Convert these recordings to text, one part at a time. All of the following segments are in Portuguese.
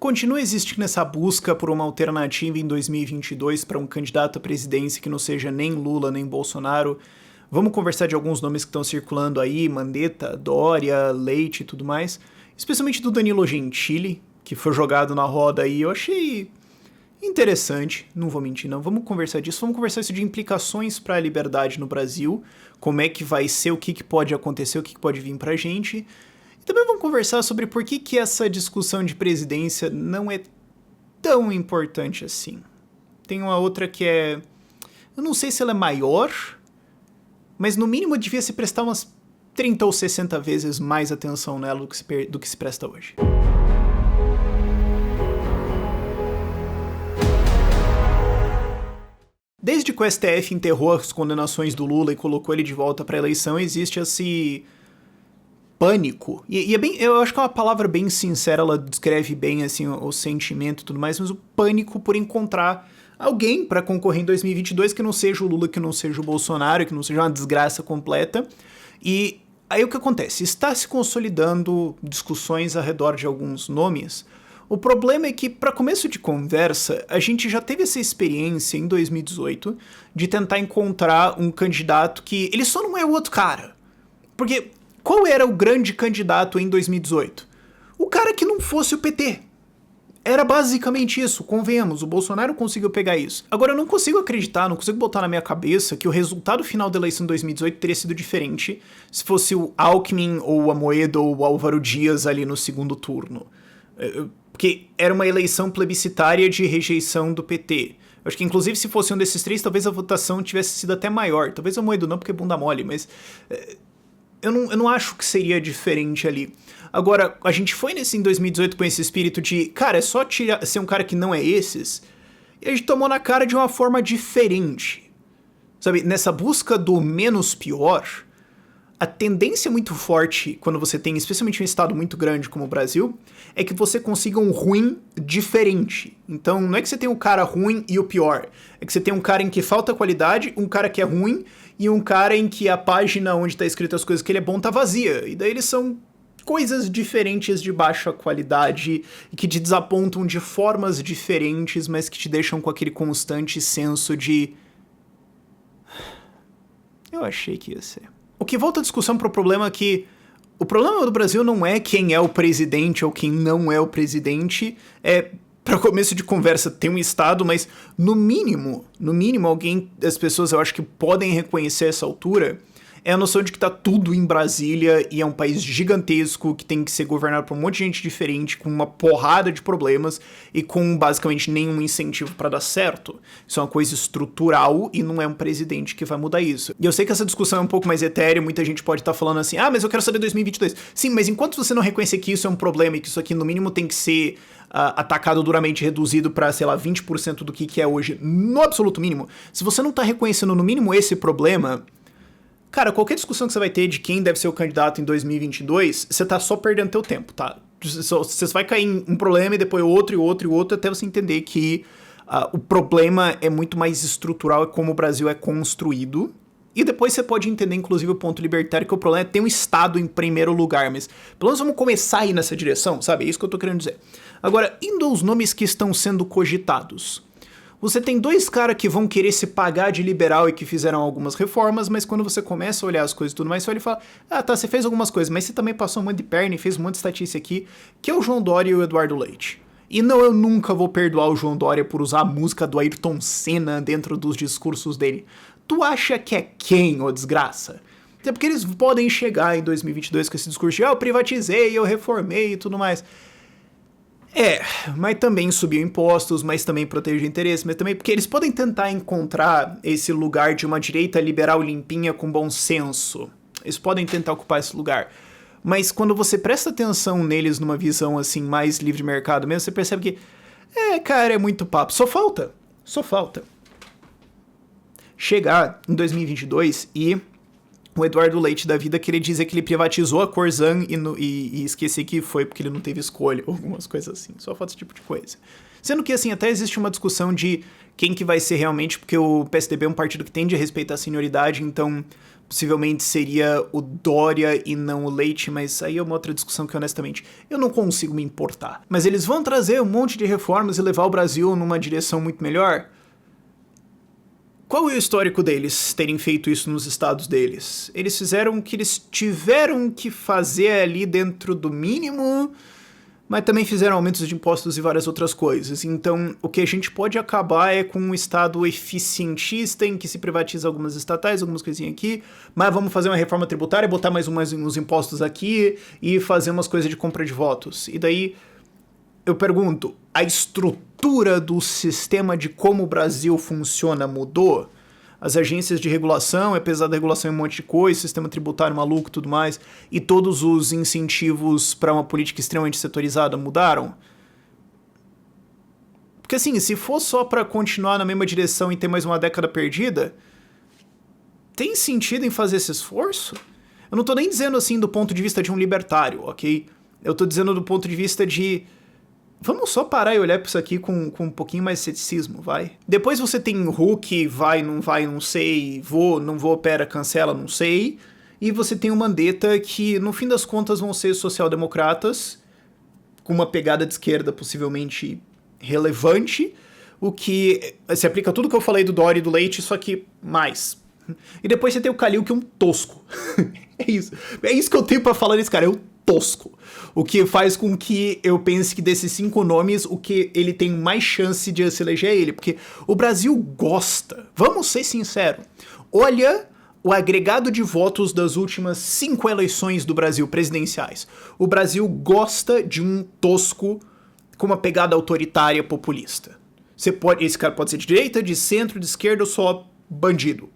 Continua existindo essa busca por uma alternativa em 2022 para um candidato à presidência que não seja nem Lula nem Bolsonaro. Vamos conversar de alguns nomes que estão circulando aí, Mandetta, Dória, Leite e tudo mais. Especialmente do Danilo Gentili, que foi jogado na roda aí. Eu achei interessante, não vou mentir não. Vamos conversar disso, vamos conversar isso de implicações para a liberdade no Brasil, como é que vai ser, o que pode acontecer, o que pode vir pra gente. E também vamos conversar sobre por que essa discussão de presidência não é tão importante assim. Tem uma outra que é... eu não sei se ela é maior, mas no mínimo devia se prestar umas 30 ou 60 vezes mais atenção nela do que se presta hoje. Desde que o STF enterrou as condenações do Lula e colocou ele de volta para a eleição, existe esse pânico. E é bem, eu acho que é uma palavra bem sincera, ela descreve bem assim, o sentimento e tudo mais, mas o pânico por encontrar alguém para concorrer em 2022 que não seja o Lula, que não seja o Bolsonaro, que não seja uma desgraça completa. E aí o que acontece? Está se consolidando discussões ao redor de alguns nomes. O problema é que, para começo de conversa, a gente já teve essa experiência em 2018 de tentar encontrar um candidato que ele só não é o outro cara. Porque qual era o grande candidato em 2018? O cara que não fosse o PT. Era basicamente isso, convenhamos, o Bolsonaro conseguiu pegar isso. Agora eu não consigo acreditar, não consigo botar na minha cabeça que o resultado final da eleição de 2018 teria sido diferente se fosse o Alckmin ou o Amoedo ou o Álvaro Dias ali no segundo turno. Porque era uma eleição plebiscitária de rejeição do PT. Eu acho que inclusive se fosse um desses três, talvez a votação tivesse sido até maior. Talvez o Amoedo não, porque é bunda mole, mas... eu não acho que seria diferente ali. Agora, a gente foi nesse em 2018 com esse espírito de, cara, é só ser um cara que não é esses, e a gente tomou na cara de uma forma diferente. Sabe, nessa busca do menos pior, a tendência muito forte, quando você tem especialmente um estado muito grande como o Brasil, é que você consiga um ruim diferente. Então, não é que você tem um cara ruim e o pior, é que você tem um cara em que falta qualidade, um cara que é ruim, e um cara em que a página onde tá escrito as coisas que ele é bom tá vazia. E daí eles são coisas diferentes de baixa qualidade e que te desapontam de formas diferentes, mas que te deixam com aquele constante senso de... eu achei que ia ser. O que volta a discussão pro problema é que o problema do Brasil não é quem é o presidente ou quem não é o presidente, para começo de conversa, tem um Estado, mas no mínimo, as pessoas eu acho que podem reconhecer essa altura, é a noção de que tá tudo em Brasília e é um país gigantesco que tem que ser governado por um monte de gente diferente, com uma porrada de problemas e com basicamente nenhum incentivo pra dar certo. Isso é uma coisa estrutural e não é um presidente que vai mudar isso. E eu sei que essa discussão é um pouco mais etérea, muita gente pode estar falando assim, mas eu quero saber 2022. Sim, mas enquanto você não reconhecer que isso é um problema e que isso aqui no mínimo tem que ser atacado duramente, reduzido pra, sei lá, 20% do que é hoje, no absoluto mínimo, se você não tá reconhecendo no mínimo esse problema... cara, qualquer discussão que você vai ter de quem deve ser o candidato em 2022, você tá só perdendo teu tempo, tá? Você vai cair em um problema e depois outro, e outro, e outro, até você entender que o problema é muito mais estrutural, é como o Brasil é construído. E depois você pode entender, inclusive, o ponto libertário, que o problema é ter um Estado em primeiro lugar, mas pelo menos vamos começar a ir nessa direção, sabe? É isso que eu tô querendo dizer. Agora, indo aos nomes que estão sendo cogitados... você tem dois caras que vão querer se pagar de liberal e que fizeram algumas reformas, mas quando você começa a olhar as coisas e tudo mais, você olha e fala, tá, você fez algumas coisas, mas você também passou um monte de perna e fez um monte de estatística aqui, que é o João Dória e o Eduardo Leite. E não, eu nunca vou perdoar o João Dória por usar a música do Ayrton Senna dentro dos discursos dele. Tu acha que é quem, ô desgraça? Até porque eles podem chegar em 2022 com esse discurso de, eu privatizei, eu reformei e tudo mais... mas também subiu impostos, mas também protegeu interesse, mas também porque eles podem tentar encontrar esse lugar de uma direita liberal limpinha com bom senso. Eles podem tentar ocupar esse lugar. Mas quando você presta atenção neles numa visão assim mais livre de mercado mesmo, você percebe que, cara, é muito papo. Só falta chegar em 2022 e o Eduardo Leite da vida querer dizer que ele privatizou a Corzan e esquecer que foi porque ele não teve escolha, algumas coisas assim. Só falta esse tipo de coisa. Sendo que, assim, até existe uma discussão de quem que vai ser realmente, porque o PSDB é um partido que tende a respeitar a senioridade, então possivelmente seria o Dória e não o Leite, mas aí é uma outra discussão que, honestamente, eu não consigo me importar. Mas eles vão trazer um monte de reformas e levar o Brasil numa direção muito melhor? Qual é o histórico deles terem feito isso nos estados deles? Eles fizeram o que eles tiveram que fazer ali dentro do mínimo, mas também fizeram aumentos de impostos e várias outras coisas. Então, o que a gente pode acabar é com um estado eficientista em que se privatiza algumas estatais, algumas coisinhas aqui, mas vamos fazer uma reforma tributária, botar mais uns impostos aqui e fazer umas coisas de compra de votos. E daí, eu pergunto, a estrutura do sistema de como o Brasil funciona mudou? As agências de regulação, apesar da regulação em um monte de coisa, sistema tributário maluco e tudo mais, e todos os incentivos para uma política extremamente setorizada mudaram? Porque assim, se for só para continuar na mesma direção e ter mais uma década perdida, tem sentido em fazer esse esforço? Eu não tô nem dizendo assim do ponto de vista de um libertário, ok? Eu tô dizendo do ponto de vista de... Vamos só parar e olhar pra isso aqui com um pouquinho mais de ceticismo, vai? Depois você tem Huck, vai, não sei, não vou, pera, cancela, não sei. E você tem o Mandetta, que no fim das contas vão ser social-democratas, com uma pegada de esquerda possivelmente relevante, o que se aplica a tudo que eu falei do Dória e do Leite, só que mais. E depois você tem o Calil, que é um tosco. É isso que eu tenho pra falar desse cara, é um tosco. O que faz com que eu pense que desses 5 nomes, o que ele tem mais chance de se eleger é ele. Porque o Brasil gosta. Vamos ser sinceros. Olha o agregado de votos das últimas 5 eleições do Brasil presidenciais. O Brasil gosta de um tosco com uma pegada autoritária populista. Esse cara pode ser de direita, de centro, de esquerda ou só bandido.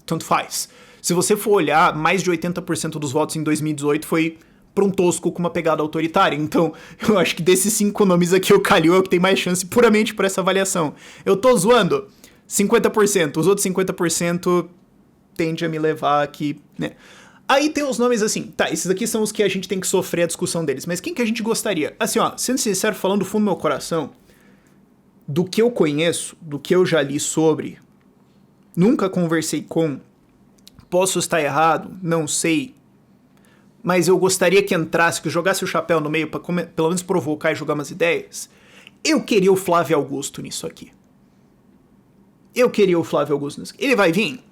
Tanto faz. Se você for olhar, mais de 80% dos votos em 2018 foi pra um tosco com uma pegada autoritária. Então, eu acho que desses 5 nomes aqui, o Calil é o que tem mais chance puramente por essa avaliação. Eu tô zoando 50%, os outros 50% tende a me levar aqui, né? Aí tem os nomes assim, tá, esses aqui são os que a gente tem que sofrer a discussão deles, mas quem que a gente gostaria? Assim, ó, sendo sincero, falando do fundo do meu coração, do que eu conheço, do que eu já li sobre, nunca conversei com, posso estar errado, não sei, mas eu gostaria que entrasse, que jogasse o chapéu no meio pra pelo menos provocar e jogar umas ideias. Eu queria o Flávio Augusto nisso aqui. Ele vai vir?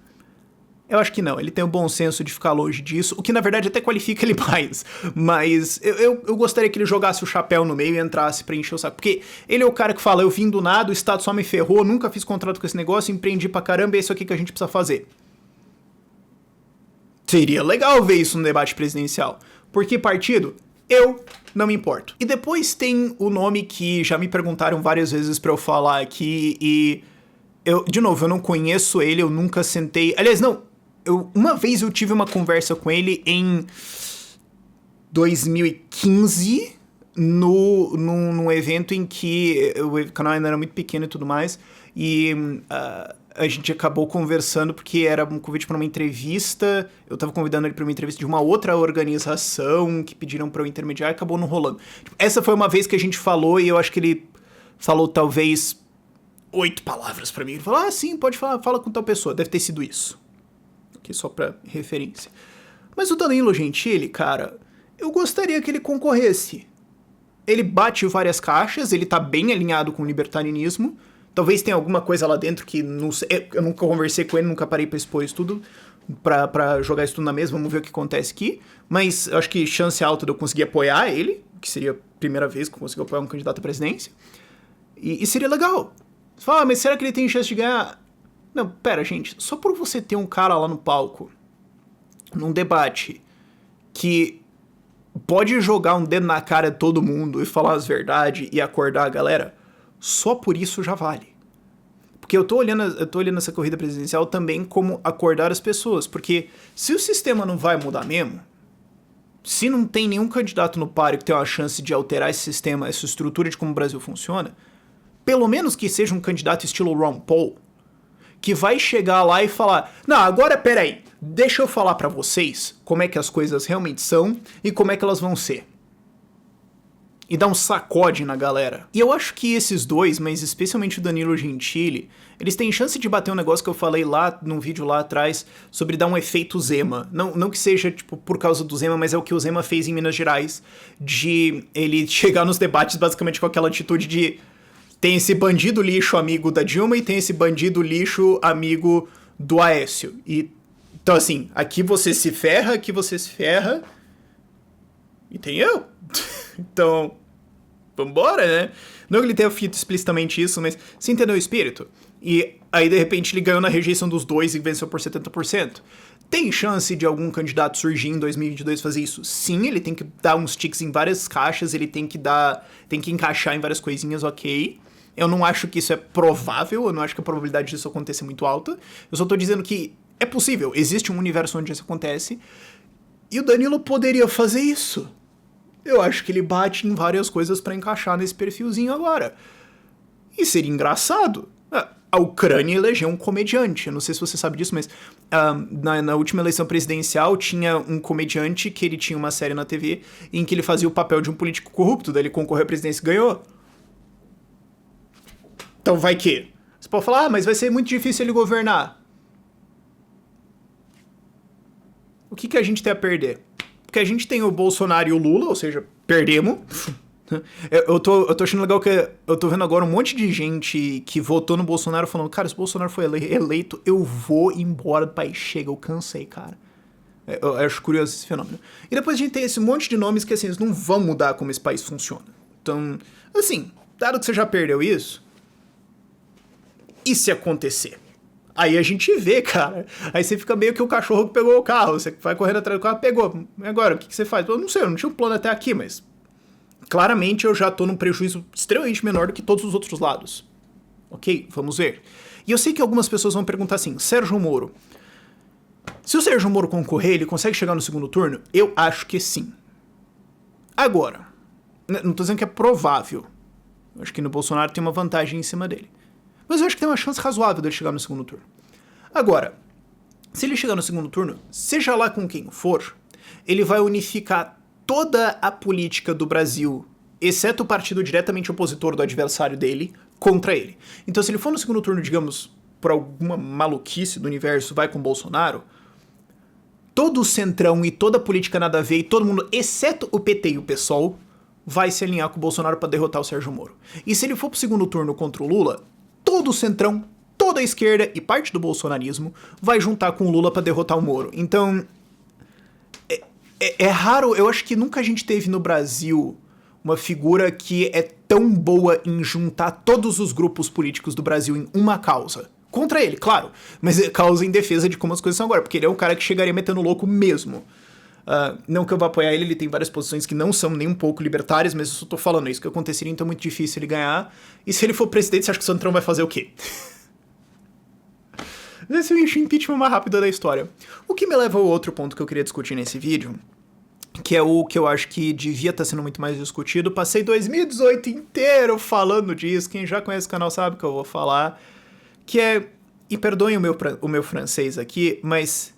Eu acho que não, ele tem o bom senso de ficar longe disso, o que na verdade até qualifica ele mais, mas eu gostaria que ele jogasse o chapéu no meio e entrasse pra encher o saco, porque ele é o cara que fala, eu vim do nada, o Estado só me ferrou, nunca fiz contrato com esse negócio, empreendi pra caramba, é isso aqui que a gente precisa fazer. Seria legal ver isso no debate presidencial. Por que partido? Eu não me importo. E depois tem o nome que já me perguntaram várias vezes pra eu falar aqui e... de novo, eu não conheço ele, eu nunca sentei... Aliás, não, uma vez eu tive uma conversa com ele em 2015, num evento em que o canal ainda era muito pequeno e tudo mais, e... a gente acabou conversando porque era um convite para uma entrevista, eu tava convidando ele para uma entrevista de uma outra organização que pediram para eu intermediar e acabou não rolando. Essa foi uma vez que a gente falou e eu acho que ele falou talvez 8 palavras para mim. Ele falou, sim, pode falar, fala com tal pessoa, deve ter sido isso. Aqui só para referência. Mas o Danilo Gentili, cara, eu gostaria que ele concorresse. Ele bate várias caixas, ele tá bem alinhado com o libertarianismo. Talvez tenha alguma coisa lá dentro que não sei, eu nunca conversei com ele, nunca parei pra expor isso tudo, pra jogar isso tudo na mesa, vamos ver o que acontece aqui. Mas eu acho que chance alta de eu conseguir apoiar ele, que seria a primeira vez que eu consigo apoiar um candidato à presidência. E seria legal. Você fala, mas será que ele tem chance de ganhar? Não, pera, gente, só por você ter um cara lá no palco, num debate, que pode jogar um dedo na cara de todo mundo e falar as verdades e acordar a galera... Só por isso já vale. Porque eu tô olhando essa corrida presidencial também como acordar as pessoas. Porque se o sistema não vai mudar mesmo, se não tem nenhum candidato no páreo que tenha uma chance de alterar esse sistema, essa estrutura de como o Brasil funciona, pelo menos que seja um candidato estilo Ron Paul, que vai chegar lá e falar, não, agora peraí, deixa eu falar pra vocês como é que as coisas realmente são e como é que elas vão ser. E dá um sacode na galera. E eu acho que esses dois, mas especialmente o Danilo Gentili, eles têm chance de bater um negócio que eu falei lá num vídeo lá atrás sobre dar um efeito Zema. Não que seja, tipo, por causa do Zema, mas é o que o Zema fez em Minas Gerais, de ele chegar nos debates basicamente com aquela atitude de tem esse bandido lixo amigo da Dilma e tem esse bandido lixo amigo do Aécio. E, então assim, aqui você se ferra e tem eu. Então, vambora, né? Não que ele tenha feito explicitamente isso, mas você entendeu o espírito? E aí, de repente, ele ganhou na rejeição dos dois e venceu por 70%. Tem chance de algum candidato surgir em 2022 fazer isso? Sim, ele tem que dar uns ticks em várias caixas, ele tem que encaixar em várias coisinhas, ok. Eu não acho que isso é provável, eu não acho que a probabilidade disso acontecer é muito alta. Eu só tô dizendo que é possível, existe um universo onde isso acontece. E o Danilo poderia fazer isso. Eu acho que ele bate em várias coisas pra encaixar nesse perfilzinho agora. E seria engraçado. A Ucrânia elegeu um comediante. Eu não sei se você sabe disso, mas na última eleição presidencial tinha um comediante que ele tinha uma série na TV em que ele fazia o papel de um político corrupto, daí ele concorreu à presidência e ganhou. Então vai que? Você pode falar, mas vai ser muito difícil ele governar. O que a gente tem a perder? Porque a gente tem o Bolsonaro e o Lula, ou seja, perdemos. Eu tô achando legal que eu tô vendo agora um monte de gente que votou no Bolsonaro falando, cara, se o Bolsonaro foi eleito, eu vou embora do país. Chega, eu cansei, cara. Eu acho curioso esse fenômeno. E depois a gente tem esse monte de nomes que, assim, eles não vão mudar como esse país funciona. Então, assim, dado que você já perdeu isso, e se acontecer? Aí a gente vê, cara. Aí você fica meio que o cachorro que pegou o carro. Você vai correndo atrás do carro, pegou. E agora, o que você faz? Eu não sei, eu não tinha um plano até aqui, mas claramente eu já tô num prejuízo extremamente menor do que todos os outros lados. Ok? Vamos ver. E eu sei que algumas pessoas vão perguntar assim, Sérgio Moro, se o Sérgio Moro concorrer, ele consegue chegar no segundo turno? Eu acho que sim. Agora, não tô dizendo que é provável. Eu acho que no Bolsonaro tem uma vantagem em cima dele. Mas eu acho que tem uma chance razoável dele chegar no segundo turno. Agora, se ele chegar no segundo turno, seja lá com quem for, ele vai unificar toda a política do Brasil, exceto o partido diretamente opositor do adversário dele, contra ele. Então, se ele for no segundo turno, digamos, por alguma maluquice do universo, vai com o Bolsonaro, todo o centrão e toda a política nada a ver, e todo mundo, exceto o PT e o PSOL, vai se alinhar com o Bolsonaro para derrotar o Sérgio Moro. E se ele for pro segundo turno contra o Lula, todo o centrão, toda a esquerda e parte do bolsonarismo vai juntar com o Lula pra derrotar o Moro. Então, é raro, eu acho que nunca a gente teve no Brasil uma figura que é tão boa em juntar todos os grupos políticos do Brasil em uma causa. Contra ele, claro, mas é causa em defesa de como as coisas são agora, porque ele é um cara que chegaria metendo louco mesmo. Não que eu vá apoiar ele tem várias posições que não são nem um pouco libertárias, mas eu só tô falando isso, que aconteceria, então é muito difícil ele ganhar. E se ele for presidente, você acha que o Centrão vai fazer o quê? Esse é o impeachment mais rápido da história. O que me leva ao outro ponto que eu queria discutir nesse vídeo, que é o que eu acho que devia estar sendo muito mais discutido. Passei 2018 inteiro falando disso, quem já conhece o canal sabe que eu vou falar, que é, e perdoem o meu francês aqui, mas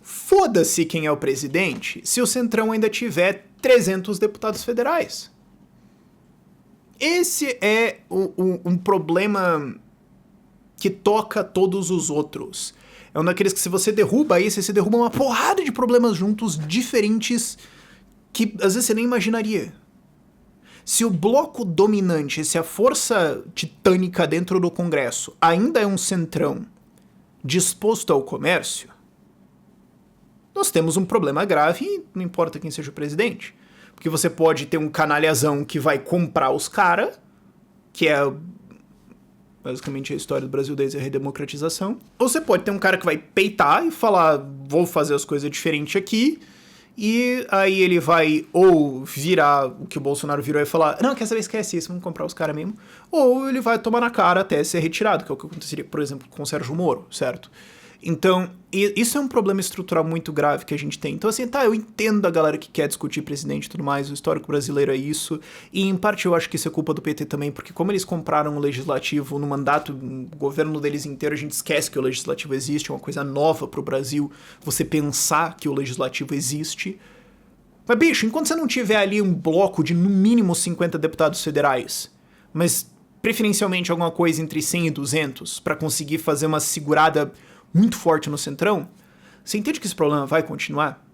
foda-se quem é o presidente se o Centrão ainda tiver 300 deputados federais. Esse é um problema que toca todos os outros. É um daqueles que se você derruba esse, você derruba uma porrada de problemas juntos, diferentes, que às vezes você nem imaginaria. Se o bloco dominante, se a força titânica dentro do Congresso ainda é um centrão disposto ao comércio, nós temos um problema grave e não importa quem seja o presidente. Porque você pode ter um canalhazão que vai comprar os caras, que é basicamente a história do Brasil desde a redemocratização. Ou você pode ter um cara que vai peitar e falar, vou fazer as coisas diferentes aqui, e aí ele vai ou virar o que o Bolsonaro virou e falar, não, quer saber, esquece isso, vamos comprar os caras mesmo. Ou ele vai tomar na cara até ser retirado, que é o que aconteceria, por exemplo, com o Sérgio Moro, certo? Então, isso é um problema estrutural muito grave que a gente tem. Então, assim, tá, eu entendo a galera que quer discutir presidente e tudo mais, o histórico brasileiro é isso, e em parte eu acho que isso é culpa do PT também, porque como eles compraram o legislativo no mandato, no governo deles inteiro, a gente esquece que o legislativo existe, é uma coisa nova pro Brasil, você pensar que o legislativo existe. Mas, bicho, enquanto você não tiver ali um bloco de no mínimo 50 deputados federais, mas preferencialmente alguma coisa entre 100 e 200, pra conseguir fazer uma segurada muito forte no centrão, você entende que esse problema vai continuar?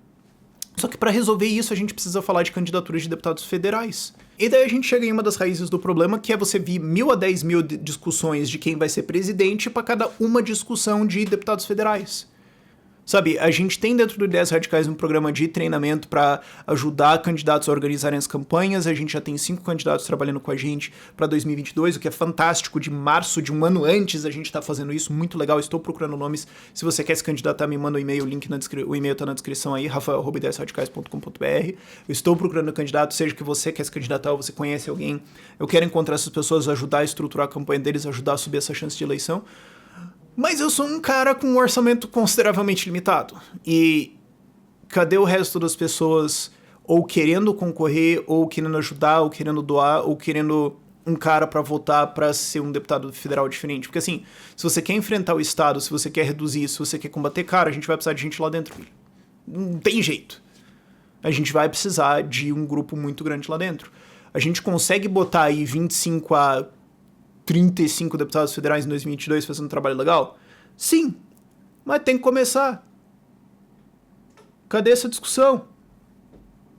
Só que para resolver isso a gente precisa falar de candidaturas de deputados federais. E daí a gente chega em uma das raízes do problema, que é você vir 1.000 a 10.000 discussões de quem vai ser presidente para cada uma discussão de deputados federais. Sabe, a gente tem dentro do Ideias Radicais um programa de treinamento para ajudar candidatos a organizarem as campanhas. A gente já tem 5 candidatos trabalhando com a gente para 2022, o que é fantástico. De março, de um ano antes, a gente tá fazendo isso, muito legal. Estou procurando nomes. Se você quer se candidatar, me manda um e-mail, o e-mail tá na descrição aí, rafael@ideasradicais.com.br. Eu estou procurando candidato, seja que você quer se candidatar ou você conhece alguém. Eu quero encontrar essas pessoas, ajudar a estruturar a campanha deles, ajudar a subir essa chance de eleição. Mas eu sou um cara com um orçamento consideravelmente limitado. E cadê o resto das pessoas ou querendo concorrer, ou querendo ajudar, ou querendo doar, ou querendo um cara pra votar pra ser um deputado federal diferente? Porque assim, se você quer enfrentar o Estado, se você quer reduzir, se você quer combater, cara, a gente vai precisar de gente lá dentro. Não tem jeito. A gente vai precisar de um grupo muito grande lá dentro. A gente consegue botar aí 25 a 35 deputados federais em 2022 fazendo um trabalho legal? Sim, mas tem que começar. Cadê essa discussão?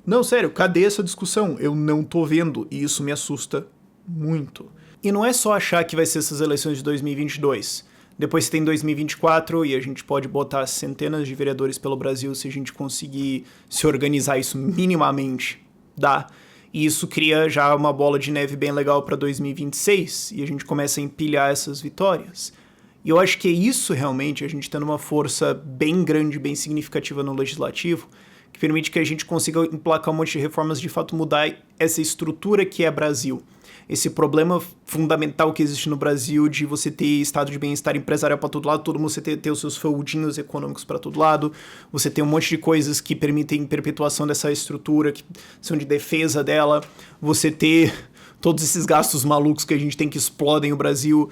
Não, sério, cadê essa discussão? Eu não tô vendo e isso me assusta muito. E não é só achar que vai ser essas eleições de 2022. Depois você tem 2024 e a gente pode botar centenas de vereadores pelo Brasil se a gente conseguir se organizar isso minimamente, dá. E isso cria já uma bola de neve bem legal para 2026, e a gente começa a empilhar essas vitórias. E eu acho que é isso realmente, a gente tendo uma força bem grande, bem significativa no legislativo, que permite que a gente consiga emplacar um monte de reformas, de fato mudar essa estrutura que é Brasil. Esse problema fundamental que existe no Brasil de você ter estado de bem-estar empresarial para todo lado, todo mundo você ter os seus feudinhos econômicos para todo lado, você tem um monte de coisas que permitem perpetuação dessa estrutura, que são de defesa dela, você ter todos esses gastos malucos que a gente tem que explodem o Brasil.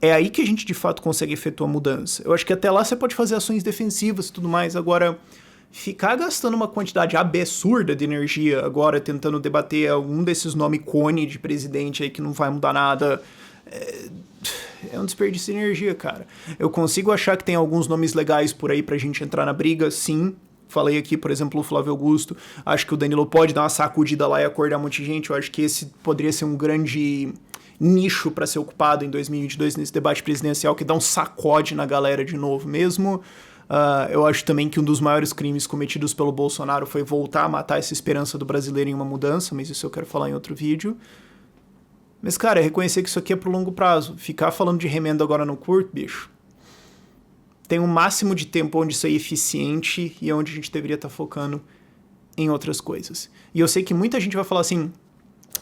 É aí que a gente de fato consegue efetuar mudança. Eu acho que até lá você pode fazer ações defensivas e tudo mais, agora ficar gastando uma quantidade absurda de energia agora tentando debater algum desses nomes cone de presidente aí que não vai mudar nada é um desperdício de energia, cara. Eu consigo achar que tem alguns nomes legais por aí pra gente entrar na briga, sim. Falei aqui, por exemplo, o Flávio Augusto. Acho que o Danilo pode dar uma sacudida lá e acordar um monte de gente. Eu acho que esse poderia ser um grande nicho pra ser ocupado em 2022 nesse debate presidencial, que dá um sacode na galera de novo mesmo. Eu acho também que um dos maiores crimes cometidos pelo Bolsonaro foi voltar a matar essa esperança do brasileiro em uma mudança, mas isso eu quero falar em outro vídeo. Mas, cara, é reconhecer que isso aqui é pro longo prazo. Ficar falando de remendo agora no curto, bicho, tem um máximo de tempo onde isso é eficiente e onde a gente deveria estar focando em outras coisas. E eu sei que muita gente vai falar assim,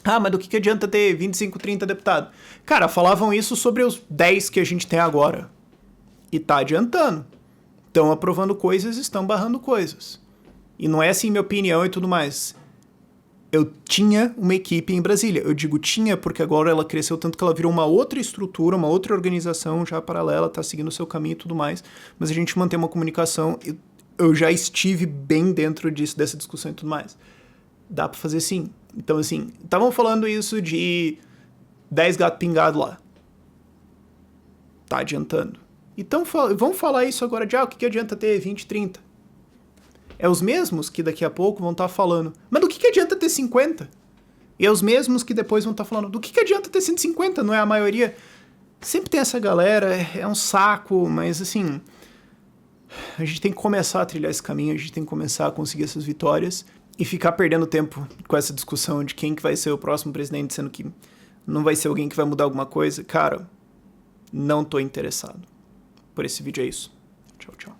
mas do que adianta ter 25, 30 deputados? Cara, falavam isso sobre os 10 que a gente tem agora. E tá adiantando. Estão aprovando coisas, estão barrando coisas. E não é assim minha opinião e tudo mais. Eu tinha uma equipe em Brasília. Eu digo tinha porque agora ela cresceu tanto que ela virou uma outra estrutura, uma outra organização já paralela, tá seguindo o seu caminho e tudo mais. Mas a gente mantém uma comunicação. Eu já estive bem dentro disso, dessa discussão e tudo mais. Dá pra fazer sim. Então, assim, estavam falando isso de 10 gatos pingados lá. Tá adiantando. Então vamos falar isso agora de, o que adianta ter 20, 30? É os mesmos que daqui a pouco vão estar falando, mas do que adianta ter 50? E é os mesmos que depois vão estar falando, do que adianta ter 150? Não é a maioria? Sempre tem essa galera, é um saco, mas assim, a gente tem que começar a trilhar esse caminho, a gente tem que começar a conseguir essas vitórias e ficar perdendo tempo com essa discussão de quem que vai ser o próximo presidente, sendo que não vai ser alguém que vai mudar alguma coisa. Cara, não tô interessado. Por esse vídeo é isso. Tchau, tchau.